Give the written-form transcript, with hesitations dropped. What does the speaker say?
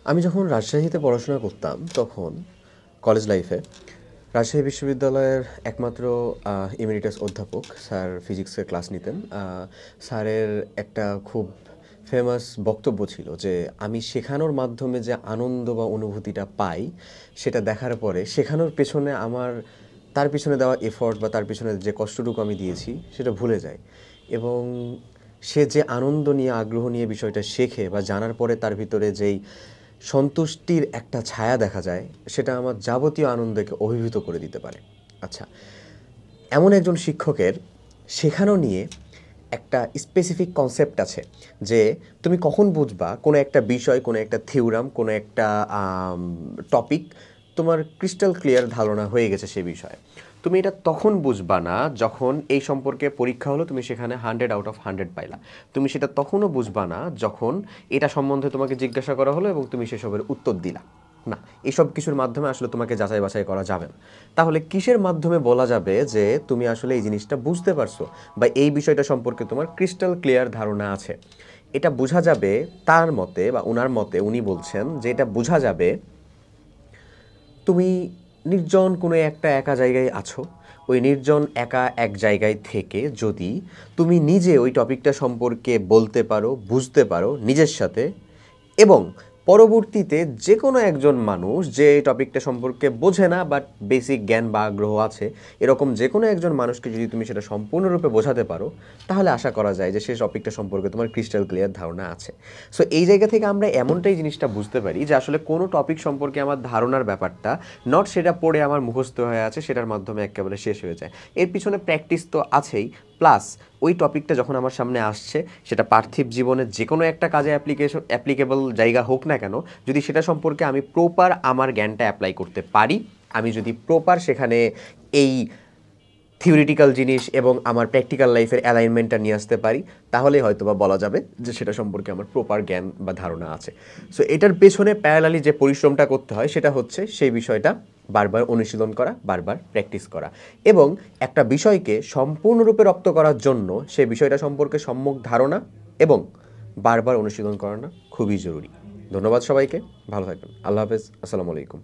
আমি যখন রাজশাহীতে পড়াশোনা করতাম তখন কলেজ লাইফে রাজশাহী বিশ্ববিদ্যালয়ের একমাত্র ইমেরিটাস অধ্যাপক স্যার ফিজিক্সের ক্লাস নিতেন। স্যারের একটা খুব ফেমাস বক্তব্য ছিল যে আমি শেখানোর মাধ্যমে যে আনন্দ বা অনুভূতিটা পাই সেটা দেখার পরে শেখানোর পেছনে আমার তার পিছনে দেওয়া এফর্ট বা তার পিছনে যে কষ্টটুকু আমি দিয়েছি সেটা ভুলে যায় এবং সে যে আনন্দ নিয়ে আগ্রহ নিয়ে বিষয়টা শেখে বা জানার পরে তার ভিতরে যেই সন্তুষ্টির একটা ছায়া দেখা যায় সেটা আমার যাবতীয় আনন্দকে অভিভূত করে দিতে পারে। আচ্ছা, এমন একজন শিক্ষকের শেখানো নিয়ে একটা স্পেসিফিক কনসেপ্ট আছে যে তুমি কখন বুঝবা কোনো একটা বিষয়, কোনো একটা থিওরাম, কোনো একটা টপিক তোমার ক্রিস্টাল ক্লিয়ার ধারণা হয়ে গেছে সে বিষয়ে। তুমি এটা তখন বুঝবা না যখন এই সম্পর্কে পরীক্ষা হলো, তুমি সেখানে 100 আউট অফ 100 পাইলা। তুমি সেটা তখনও বুঝবা না যখন এটা সম্বন্ধে তোমাকে জিজ্ঞাসা করা হলো এবং তুমি সেসবের উত্তর দিলা না। এসব কিছুর মাধ্যমে আসলে তোমাকে যাচাই বাছাই করা যাবে না। তাহলে কিসের মাধ্যমে বলা যাবে যে তুমি আসলে এই জিনিসটা বুঝতে পারছো বা এই বিষয়টা সম্পর্কে তোমার ক্রিস্টাল ক্লিয়ার ধারণা আছে? এটা বোঝা যাবে তার মতে বা উনার মতে, উনি বলছেন যে এটা বোঝা যাবে তুমি নির্জন কোনো একটা একা জায়গায় আছো। ওই নির্জন একা এক জায়গায় থেকে যদি তুমি নিজে ওই টপিকটা সম্পর্কে বলতে পারো, বুঝতে পারো নিজের সাথে, এবং পরবর্তীতে যে কোনো একজন মানুষ যে এই টপিকটা সম্পর্কে বোঝে না বাট বেসিক জ্ঞান বা আগ্রহ আছে, এরকম যে কোনো একজন মানুষকে যদি তুমি সেটা সম্পূর্ণরূপে বোঝাতে পারো, তাহলে আশা করা যায় যে সেই টপিকটা সম্পর্কে তোমার ক্রিস্টাল ক্লিয়ার ধারণা আছে। সো এই জায়গা থেকে আমরা এমনটাই জিনিসটা বুঝতে পারি যে আসলে কোনো টপিক সম্পর্কে আমার ধারণার ব্যাপারটা নট সেটা পড়ে আমার মুখস্থ হয়ে আছে সেটার মাধ্যমে একেবারে শেষ হয়ে যায়। এর পিছনে প্র্যাকটিস তো আছেই, প্লাস ওই টপিকটা যখন আমার সামনে আসছে সেটা পার্থিব জীবনের যে কোনো একটা কাজে অ্যাপ্লিকেবল জায়গা হোক না কেন, যদি সেটা সম্পর্কে আমি প্রপার আমার জ্ঞানটা অ্যাপ্লাই করতে পারি, আমি যদি প্রপার সেখানে এই থিওরিটিক্যাল জিনিস এবং আমার প্র্যাকটিক্যাল লাইফের অ্যালাইনমেন্টটা নিয়ে আসতে পারি, তাহলেই হয়তো বা বলা যাবে যে সেটা সম্পর্কে আমার প্রপার জ্ঞান বা ধারণা আছে। সো এটার পেছনে প্যারালালি যে পরিশ্রমটা করতে হয় সেটা হচ্ছে সেই বিষয়টা বারবার অনুশীলন করা, বারবার প্র্যাকটিস করা, এবং একটা বিষয়কে সম্পূর্ণরূপে রপ্ত করার জন্য সেই বিষয়টা সম্পর্কে সম্যক ধারণা এবং বারবার অনুশীলন করানো খুবই জরুরি। ধন্যবাদ সবাইকে, ভালো থাকবেন, আল্লাহ হাফেজ, আসসালামু আলাইকুম।